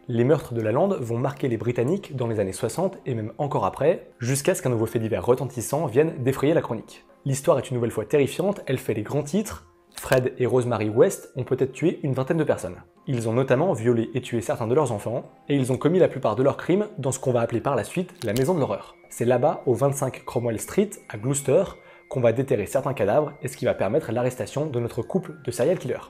Les meurtres de la lande vont marquer les Britanniques dans les années 60 et même encore après, jusqu'à ce qu'un nouveau fait divers retentissant vienne défrayer la chronique. L'histoire est une nouvelle fois terrifiante, elle fait les grands titres. Fred et Rosemary West ont peut-être tué une vingtaine de personnes. Ils ont notamment violé et tué certains de leurs enfants, et ils ont commis la plupart de leurs crimes dans ce qu'on va appeler par la suite la maison de l'horreur. C'est là-bas, au 25 Cromwell Street, à Gloucester, qu'on va déterrer certains cadavres, et ce qui va permettre l'arrestation de notre couple de serial killers.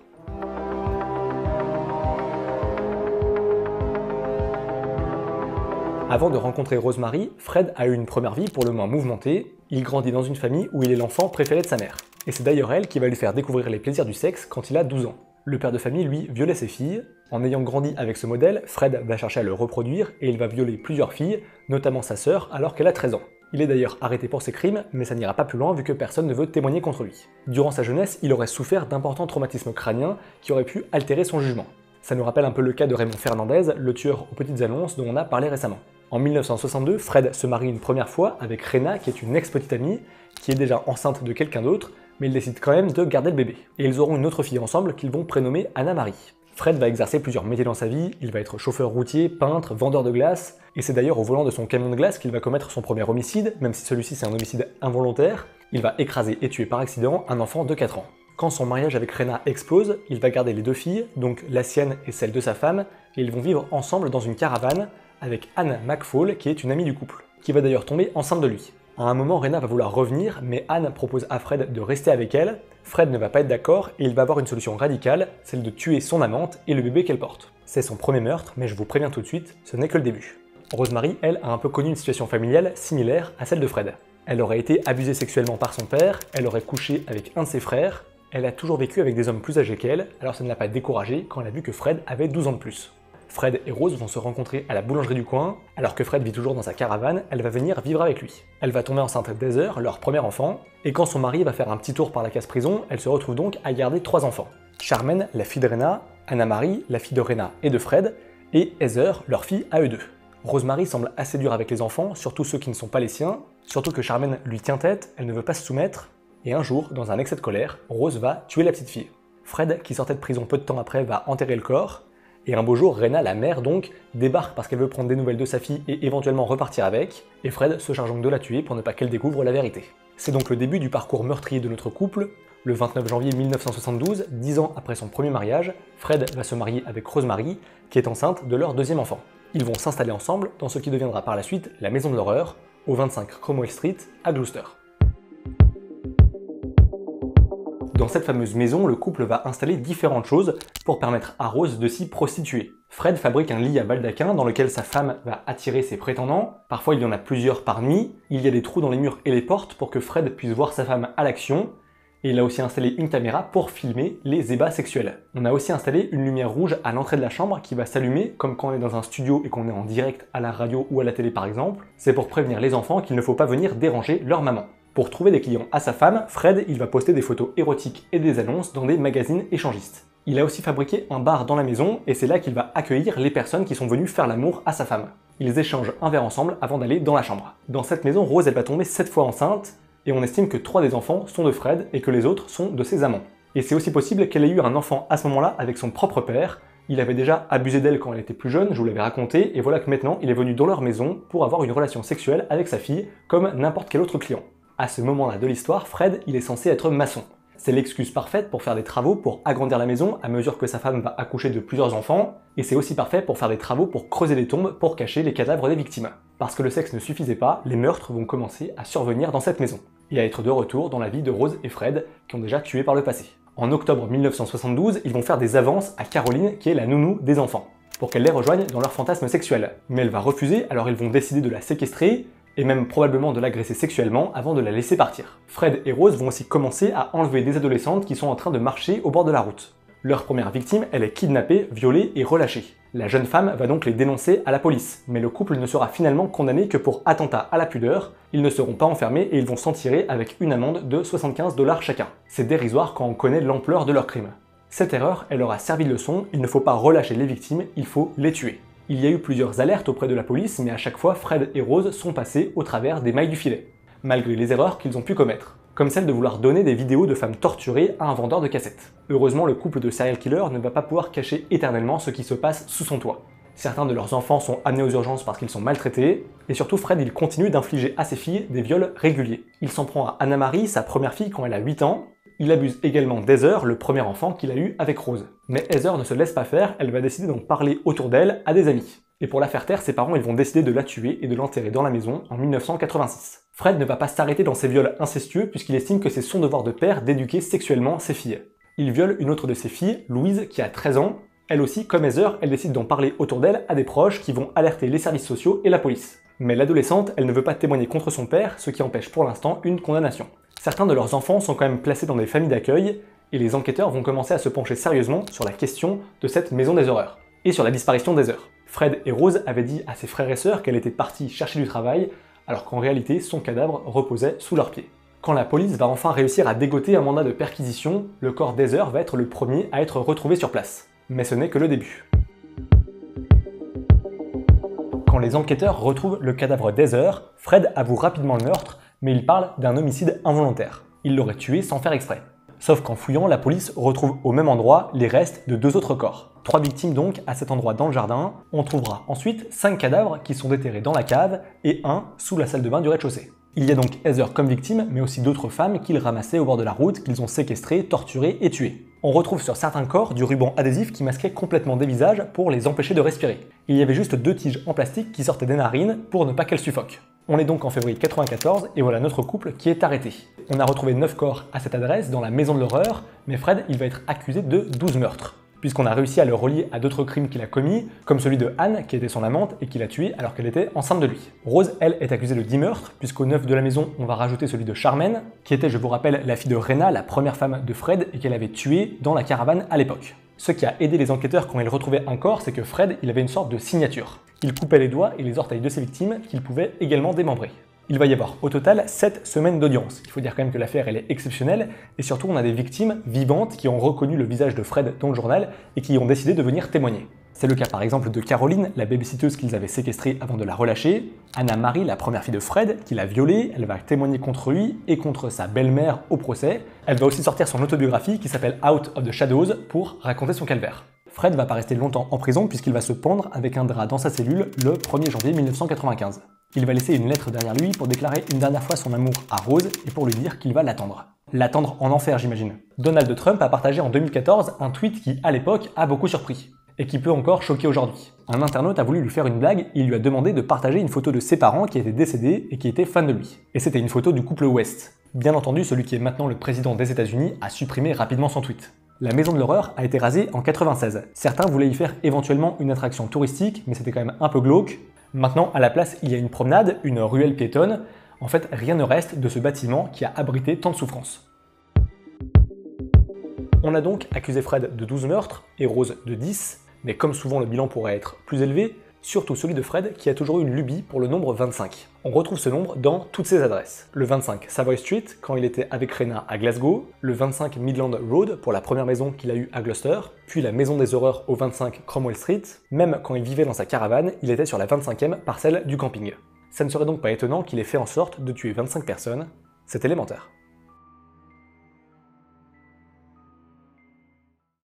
Avant de rencontrer Rosemary, Fred a eu une première vie pour le moins mouvementée. Il grandit dans une famille où il est l'enfant préféré de sa mère. Et c'est d'ailleurs elle qui va lui faire découvrir les plaisirs du sexe quand il a 12 ans. Le père de famille, lui, violait ses filles. En ayant grandi avec ce modèle, Fred va chercher à le reproduire et il va violer plusieurs filles, notamment sa sœur, alors qu'elle a 13 ans. Il est d'ailleurs arrêté pour ses crimes, mais ça n'ira pas plus loin vu que personne ne veut témoigner contre lui. Durant sa jeunesse, il aurait souffert d'importants traumatismes crâniens qui auraient pu altérer son jugement. Ça nous rappelle un peu le cas de Raymond Fernandez, le tueur aux petites annonces dont on a parlé récemment. En 1962, Fred se marie une première fois avec Rena, qui est une ex-petite amie, qui est déjà enceinte de quelqu'un d'autre, mais ils décident quand même de garder le bébé. Et ils auront une autre fille ensemble qu'ils vont prénommer Anna-Marie. Fred va exercer plusieurs métiers dans sa vie, il va être chauffeur routier, peintre, vendeur de glace, et c'est d'ailleurs au volant de son camion de glace qu'il va commettre son premier homicide, même si celui-ci c'est un homicide involontaire. Il va écraser et tuer par accident un enfant de 4 ans. Quand son mariage avec Rena explose, il va garder les deux filles, donc la sienne et celle de sa femme, et ils vont vivre ensemble dans une caravane avec Anne McFall, qui est une amie du couple, qui va d'ailleurs tomber enceinte de lui. À un moment, Rena va vouloir revenir, mais Anne propose à Fred de rester avec elle. Fred ne va pas être d'accord et il va avoir une solution radicale, celle de tuer son amante et le bébé qu'elle porte. C'est son premier meurtre, mais je vous préviens tout de suite, ce n'est que le début. Rosemary, elle, a un peu connu une situation familiale similaire à celle de Fred. Elle aurait été abusée sexuellement par son père, elle aurait couché avec un de ses frères, elle a toujours vécu avec des hommes plus âgés qu'elle, alors ça ne l'a pas découragée quand elle a vu que Fred avait 12 ans de plus. Fred et Rose vont se rencontrer à la boulangerie du coin, alors que Fred vit toujours dans sa caravane, elle va venir vivre avec lui. Elle va tomber enceinte d'Heather, leur premier enfant, et quand son mari va faire un petit tour par la case-prison, elle se retrouve donc à garder 3 enfants. Charmaine, la fille de Rena, Anna-Marie, la fille de Rena et de Fred, et Heather, leur fille à eux deux. Rosemary semble assez dure avec les enfants, surtout ceux qui ne sont pas les siens, surtout que Charmaine lui tient tête, elle ne veut pas se soumettre, et un jour, dans un excès de colère, Rose va tuer la petite fille. Fred, qui sortait de prison peu de temps après, va enterrer le corps, et un beau jour, Rena, la mère donc, débarque parce qu'elle veut prendre des nouvelles de sa fille et éventuellement repartir avec, et Fred se charge donc de la tuer pour ne pas qu'elle découvre la vérité. C'est donc le début du parcours meurtrier de notre couple. Le 29 janvier 1972, 10 ans après son premier mariage, Fred va se marier avec Rosemary, qui est enceinte de leur deuxième enfant. Ils vont s'installer ensemble dans ce qui deviendra par la suite la maison de l'horreur, au 25 Cromwell Street, à Gloucester. Dans cette fameuse maison, le couple va installer différentes choses pour permettre à Rose de s'y prostituer. Fred fabrique un lit à baldaquin dans lequel sa femme va attirer ses prétendants. Parfois il y en a plusieurs par nuit. Il y a des trous dans les murs et les portes pour que Fred puisse voir sa femme à l'action. Et il a aussi installé une caméra pour filmer les ébats sexuels. On a aussi installé une lumière rouge à l'entrée de la chambre qui va s'allumer comme quand on est dans un studio et qu'on est en direct à la radio ou à la télé par exemple. C'est pour prévenir les enfants qu'il ne faut pas venir déranger leur maman. Pour trouver des clients à sa femme, Fred il va poster des photos érotiques et des annonces dans des magazines échangistes. Il a aussi fabriqué un bar dans la maison et c'est là qu'il va accueillir les personnes qui sont venues faire l'amour à sa femme. Ils échangent un verre ensemble avant d'aller dans la chambre. Dans cette maison, Rose elle va tomber 7 fois enceinte et on estime que 3 des enfants sont de Fred et que les autres sont de ses amants. Et c'est aussi possible qu'elle ait eu un enfant à ce moment-là avec son propre père. Il avait déjà abusé d'elle quand elle était plus jeune, je vous l'avais raconté, et voilà que maintenant il est venu dans leur maison pour avoir une relation sexuelle avec sa fille comme n'importe quel autre client. À ce moment-là de l'histoire, Fred, il est censé être maçon. C'est l'excuse parfaite pour faire des travaux pour agrandir la maison à mesure que sa femme va accoucher de plusieurs enfants, et c'est aussi parfait pour faire des travaux pour creuser les tombes pour cacher les cadavres des victimes. Parce que le sexe ne suffisait pas, les meurtres vont commencer à survenir dans cette maison, et à être de retour dans la vie de Rose et Fred, qui ont déjà tué par le passé. En octobre 1972, ils vont faire des avances à Caroline, qui est la nounou des enfants, pour qu'elle les rejoigne dans leur fantasme sexuel. Mais elle va refuser, alors ils vont décider de la séquestrer, et même probablement de l'agresser sexuellement avant de la laisser partir. Fred et Rose vont aussi commencer à enlever des adolescentes qui sont en train de marcher au bord de la route. Leur première victime, elle est kidnappée, violée et relâchée. La jeune femme va donc les dénoncer à la police, mais le couple ne sera finalement condamné que pour attentat à la pudeur. Ils ne seront pas enfermés et ils vont s'en tirer avec une amende de 75 $ chacun. C'est dérisoire quand on connaît l'ampleur de leur crime. Cette erreur, elle leur a servi de leçon, il ne faut pas relâcher les victimes, il faut les tuer. Il y a eu plusieurs alertes auprès de la police, mais à chaque fois, Fred et Rose sont passés au travers des mailles du filet, malgré les erreurs qu'ils ont pu commettre, comme celle de vouloir donner des vidéos de femmes torturées à un vendeur de cassettes. Heureusement, le couple de serial killers ne va pas pouvoir cacher éternellement ce qui se passe sous son toit. Certains de leurs enfants sont amenés aux urgences parce qu'ils sont maltraités, et surtout Fred il continue d'infliger à ses filles des viols réguliers. Il s'en prend à Anna-Marie, sa première fille quand elle a 8 ans, il abuse également d'Heather, le premier enfant qu'il a eu avec Rose. Mais Heather ne se laisse pas faire, elle va décider d'en parler autour d'elle à des amis. Et pour la faire taire, ses parents ils vont décider de la tuer et de l'enterrer dans la maison en 1986. Fred ne va pas s'arrêter dans ses viols incestueux puisqu'il estime que c'est son devoir de père d'éduquer sexuellement ses filles. Il viole une autre de ses filles, Louise, qui a 13 ans. Elle aussi, comme Heather, elle décide d'en parler autour d'elle à des proches qui vont alerter les services sociaux et la police. Mais l'adolescente, elle ne veut pas témoigner contre son père, ce qui empêche pour l'instant une condamnation. Certains de leurs enfants sont quand même placés dans des familles d'accueil, et les enquêteurs vont commencer à se pencher sérieusement sur la question de cette maison des horreurs, et sur la disparition d'Heather. Fred et Rose avaient dit à ses frères et sœurs qu'elle était partie chercher du travail, alors qu'en réalité son cadavre reposait sous leurs pieds. Quand la police va enfin réussir à dégoter un mandat de perquisition, le corps d'Heather va être le premier à être retrouvé sur place. Mais ce n'est que le début. Quand les enquêteurs retrouvent le cadavre d'Heather, Fred avoue rapidement le meurtre, mais il parle d'un homicide involontaire. Il l'aurait tué sans faire exprès. Sauf qu'en fouillant, la police retrouve au même endroit les restes de 2 autres corps. 3 victimes donc à cet endroit dans le jardin. On trouvera ensuite 5 cadavres qui sont déterrés dans la cave et 1 sous la salle de bain du rez-de-chaussée. Il y a donc Heather comme victime, mais aussi d'autres femmes qu'ils ramassaient au bord de la route, qu'ils ont séquestrées, torturées et tuées. On retrouve sur certains corps du ruban adhésif qui masquait complètement des visages pour les empêcher de respirer. Il y avait juste 2 tiges en plastique qui sortaient des narines pour ne pas qu'elles suffoquent. On est donc en février 94 et voilà notre couple qui est arrêté. On a retrouvé 9 corps à cette adresse dans la maison de l'horreur, mais Fred il va être accusé de 12 meurtres. Puisqu'on a réussi à le relier à d'autres crimes qu'il a commis, comme celui de Anne, qui était son amante et qu'il a tué alors qu'elle était enceinte de lui. Rose, elle, est accusée de 10 meurtres, puisqu'au 9 de la maison, on va rajouter celui de Charmaine, qui était, je vous rappelle, la fille de Rena, la première femme de Fred, et qu'elle avait tuée dans la caravane à l'époque. Ce qui a aidé les enquêteurs quand ils retrouvaient un corps, c'est que Fred, il avait une sorte de signature. Il coupait les doigts et les orteils de ses victimes, qu'il pouvait également démembrer. Il va y avoir au total 7 semaines d'audience. Il faut dire quand même que l'affaire elle est exceptionnelle et surtout on a des victimes vivantes qui ont reconnu le visage de Fred dans le journal et qui ont décidé de venir témoigner. C'est le cas par exemple de Caroline, la babysitteuse qu'ils avaient séquestrée avant de la relâcher, Anna-Marie, la première fille de Fred, qui l'a violée, elle va témoigner contre lui et contre sa belle-mère au procès. Elle va aussi sortir son autobiographie qui s'appelle Out of the Shadows pour raconter son calvaire. Fred va pas rester longtemps en prison puisqu'il va se pendre avec un drap dans sa cellule le 1er janvier 1995. Il va laisser une lettre derrière lui pour déclarer une dernière fois son amour à Rose et pour lui dire qu'il va l'attendre. L'attendre en enfer, j'imagine. Donald Trump a partagé en 2014 un tweet qui, à l'époque, a beaucoup surpris et qui peut encore choquer aujourd'hui. Un internaute a voulu lui faire une blague et il lui a demandé de partager une photo de ses parents qui étaient décédés et qui étaient fans de lui. Et c'était une photo du couple West. Bien entendu, celui qui est maintenant le président des États-Unis a supprimé rapidement son tweet. La maison de l'horreur a été rasée en 96. Certains voulaient y faire éventuellement une attraction touristique, mais c'était quand même un peu glauque. Maintenant, à la place, il y a une promenade, une ruelle piétonne. En fait, rien ne reste de ce bâtiment qui a abrité tant de souffrances. On a donc accusé Fred de 12 meurtres et Rose de 10, mais comme souvent le bilan pourrait être plus élevé, surtout celui de Fred qui a toujours eu une lubie pour le nombre 25. On retrouve ce nombre dans toutes ses adresses. Le 25 Savoy Street quand il était avec Rena à Glasgow, le 25 Midland Road pour la première maison qu'il a eue à Gloucester, puis la maison des horreurs au 25 Cromwell Street, même quand il vivait dans sa caravane, il était sur la 25e parcelle du camping. Ça ne serait donc pas étonnant qu'il ait fait en sorte de tuer 25 personnes, c'est élémentaire.